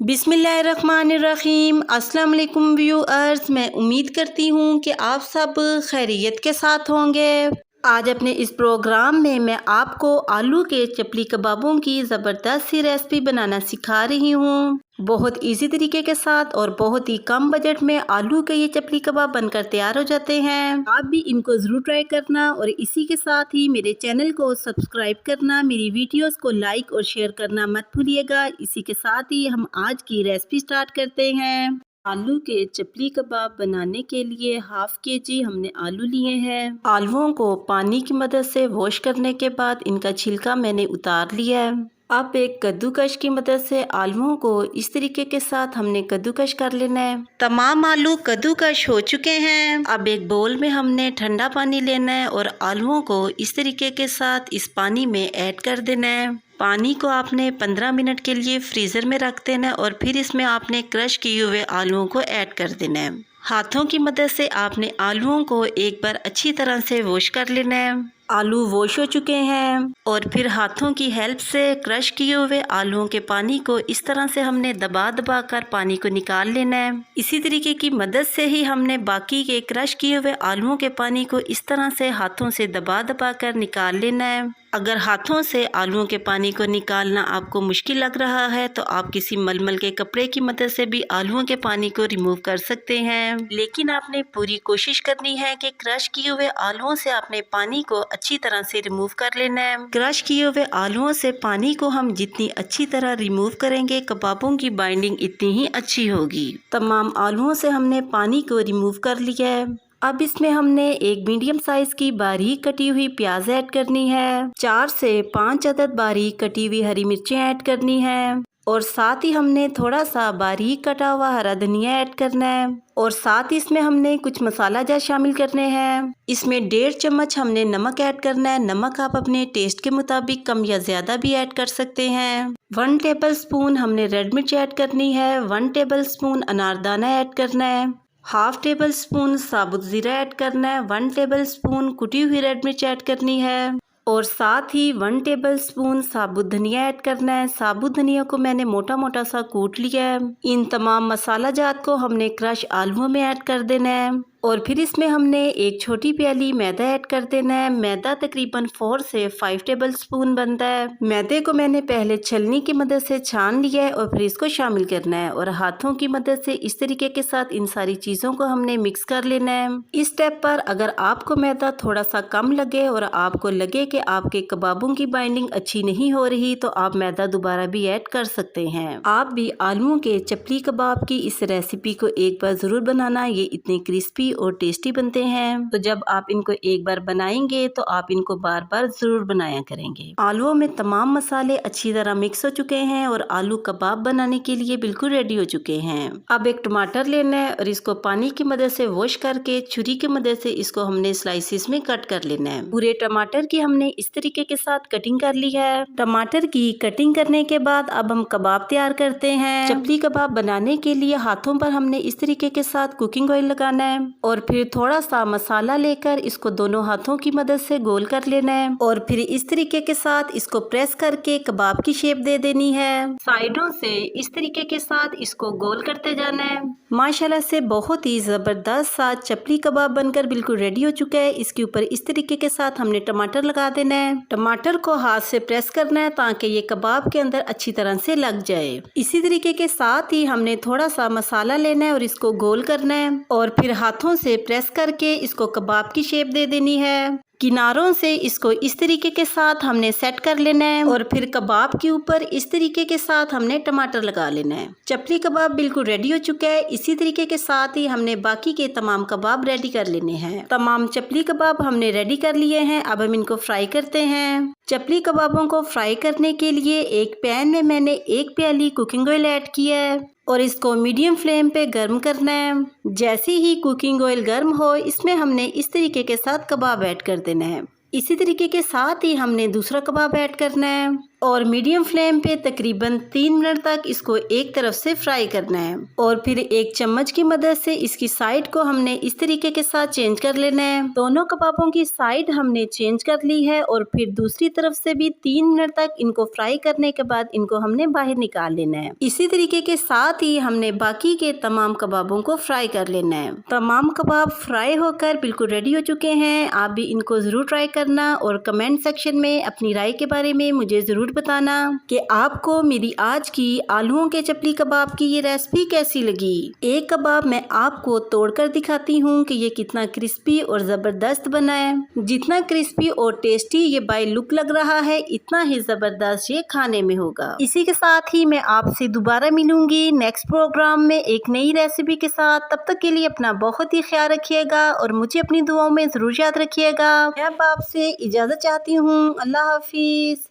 बिस्मिल्लाहिर्रहमानिर्रहीम। अस्सलाम वालेकुम व्यूअर्स, मैं उम्मीद करती हूँ कि आप सब खैरियत के साथ होंगे। आज अपने इस प्रोग्राम में मैं आपको आलू के चपली कबाबों की ज़बरदस्त सी रेसिपी बनाना सिखा रही हूँ। बहुत इजी तरीके के साथ और बहुत ही कम बजट में आलू के ये चपली कबाब बनकर तैयार हो जाते हैं। आप भी इनको ज़रूर ट्राई करना और इसी के साथ ही मेरे चैनल को सब्सक्राइब करना, मेरी वीडियोस को लाइक और शेयर करना मत भूलिएगा। इसी के साथ ही हम आज की रेसिपी स्टार्ट करते हैं। आलू के चपली कबाब बनाने के लिए हाफ केजी हमने आलू लिए हैं। आलूओं को पानी की मदद से वॉश करने के बाद इनका छिलका मैंने उतार लिया है। अब एक कद्दूकश की मदद से आलूओं को इस तरीके के साथ हमने कद्दूकश कर लेना है। तमाम आलू कद्दूकश हो चुके हैं। अब एक बोल में हमने ठंडा पानी लेना है और आलूओं को इस तरीके के साथ इस पानी में ऐड कर देना है। पानी को आपने 15 मिनट के लिए फ्रीज़र में रख देना है और फिर इसमें आपने क्रश किए हुए आलूओं को ऐड कर देना है। हाथों की मदद से आपने आलूओं को एक बार अच्छी तरह से वॉश कर लेना है। आलू वॉश हो चुके हैं और फिर हाथों की हेल्प से क्रश किए हुए आलूओं के पानी को इस तरह से हमने दबा दबा कर पानी को निकाल लेना है। इसी तरीके की मदद से ही हमने बाकी के क्रश किए हुए आलूओं के पानी को इस तरह से हाथों से दबा दबा कर निकाल लेना है। अगर हाथों से आलूओं के पानी को निकालना आपको मुश्किल लग रहा है तो आप किसी मलमल के कपड़े की मदद से भी आलूओं के पानी को रिमूव कर सकते हैं। लेकिन आपने पूरी कोशिश करनी है कि क्रश किए हुए आलूओं से आपने पानी को अच्छी तरह से रिमूव कर लेना है। क्रश किए हुए आलूओं से पानी को हम जितनी अच्छी तरह रिमूव करेंगे कबाबों की बाइंडिंग इतनी ही अच्छी होगी। तमाम आलूओं से हमने पानी को रिमूव कर लिया है। अब इसमें हमने एक मीडियम साइज की बारीक कटी हुई प्याज ऐड करनी है। 4 से 5 अदद बारीक कटी हुई हरी मिर्चें ऐड करनी है और साथ ही हमने थोड़ा सा बारीक कटा हुआ हरा धनिया ऐड करना है और साथ ही इसमें हमने कुछ मसाला जात शामिल करने हैं। इसमें 1.5 चम्मच हमने नमक ऐड करना है। नमक आप अपने टेस्ट के मुताबिक कम या ज़्यादा भी ऐड कर सकते हैं। 1 टेबल स्पून हमने रेड मिर्च ऐड करनी है। 1 टेबल स्पून अनारदाना ऐड करना है। हाफ टेबल स्पून साबुत ज़ीरा ऐड करना है। 1 टेबल स्पून कुटी हुई रेड मिर्च ऐड करनी है और साथ ही 1 टेबल स्पून साबुत धनिया ऐड करना है। साबुत धनिया को मैंने मोटा मोटा सा कूट लिया है। इन तमाम मसाला जात को हमने क्रश आलूओं में ऐड कर देना है और फिर इसमें हमने एक छोटी प्याली मैदा ऐड कर देना है। मैदा तकरीबन 4 से 5 टेबल स्पून बनता है। मैदे को मैंने पहले छलनी की मदद से छान लिया है और फिर इसको शामिल करना है और हाथों की मदद से इस तरीके के साथ इन सारी चीज़ों को हमने मिक्स कर लेना है। इस स्टेप पर अगर आपको मैदा थोड़ा सा कम लगे और आपको लगे कि आपके कबाबों की बाइंडिंग अच्छी नहीं हो रही तो आप मैदा दोबारा भी ऐड कर सकते हैं। आप भी आलूओं के चपली कबाब की इस रेसिपी को एक बार ज़रूर बनाना। ये इतने क्रिस्पी और टेस्टी बनते हैं तो जब आप इनको एक बार बनाएंगे तो आप इनको बार बार जरूर बनाया करेंगे। आलूओं में तमाम मसाले अच्छी तरह मिक्स हो चुके हैं और आलू कबाब बनाने के लिए बिल्कुल रेडी हो चुके हैं। अब एक टमाटर लेना है और इसको पानी की मदद से वॉश करके छुरी की मदद से इसको हमने स्लाइसिस में कट कर लेना है। पूरे टमाटर की हमने इस तरीके के साथ कटिंग कर ली है। टमाटर की कटिंग करने के बाद अब हम कबाब तैयार करते हैं। चपली कबाब बनाने के लिए हाथों पर हमने इस तरीके के साथ कुकिंग ऑयल लगाना है और फिर थोड़ा सा मसाला लेकर इसको दोनों हाथों की मदद से गोल कर लेना है और फिर इस तरीके के साथ इसको प्रेस करके कबाब की शेप दे देनी है। साइडों से इस तरीके के साथ इसको गोल करते जाना है। माशाल्लाह से बहुत ही जबरदस्त सा चपली कबाब बनकर बिल्कुल रेडी हो चुका है। इसके ऊपर इस तरीके के साथ हमने टमाटर लगा देना है। टमाटर को हाथ से प्रेस करना है ताकि ये कबाब के अंदर अच्छी तरह से लग जाए। इसी तरीके के साथ ही हमने थोड़ा सा मसाला लेना है और इसको गोल करना है और फिर हाथों से प्रेस करके इसको कबाब की शेप दे देनी है। किनारों से इसको इस तरीके के साथ हमने सेट कर लेना है और फिर कबाब के ऊपर इस तरीके के साथ हमने टमाटर लगा लेना है। चपली कबाब बिल्कुल रेडी हो चुका है। इसी तरीके के साथ ही हमने बाकी के तमाम कबाब रेडी कर लेने हैं। तमाम चपली कबाब हमने रेडी कर लिए हैं। अब हम इनको फ्राई करते हैं। चपली कबाबों को फ्राई करने के लिए एक पैन में मैंने 1 प्याली कुकिंग ऑयल ऐड किया है और इसको मीडियम फ्लेम पे गर्म करना है। जैसे ही कुकिंग ऑयल गर्म हो इसमें हमने इस तरीके के साथ कबाब ऐड कर देना है। इसी तरीके के साथ ही हमने दूसरा कबाब ऐड करना है और मीडियम फ्लेम पे तकरीबन 3 मिनट तक इसको एक तरफ से फ्राई करना है और फिर एक चम्मच की मदद से इसकी साइड को हमने इस तरीके के साथ चेंज कर लेना है। दोनों कबाबों की साइड हमने चेंज कर ली है और फिर दूसरी तरफ से भी 3 मिनट तक इनको फ्राई करने के बाद इनको हमने बाहर निकाल लेना है। इसी तरीके के साथ ही हमने बाकी के तमाम कबाबों को फ्राई कर लेना है। तमाम कबाब फ्राई होकर बिल्कुल रेडी हो चुके हैं। आप भी इनको जरूर ट्राई करना और कमेंट सेक्शन में अपनी राय के बारे में मुझे जरूर बताना कि आपको मेरी आज की आलूओं के चपली कबाब की ये रेसिपी कैसी लगी। एक कबाब मैं आपको तोड़कर दिखाती हूँ कि ये कितना क्रिस्पी और जबरदस्त बना है। जितना क्रिस्पी और टेस्टी ये बाय लुक लग रहा है, इतना ही जबरदस्त ये खाने में होगा। इसी के साथ ही मैं आपसे दोबारा मिलूंगी नेक्स्ट प्रोग्राम में एक नई रेसिपी के साथ। तब तक के लिए अपना बहुत ही ख्याल रखिएगा और मुझे अपनी दुआओं में जरूर याद रखिएगा। मैं अब आपसे इजाजत चाहती हूँ। अल्लाह हाफिज।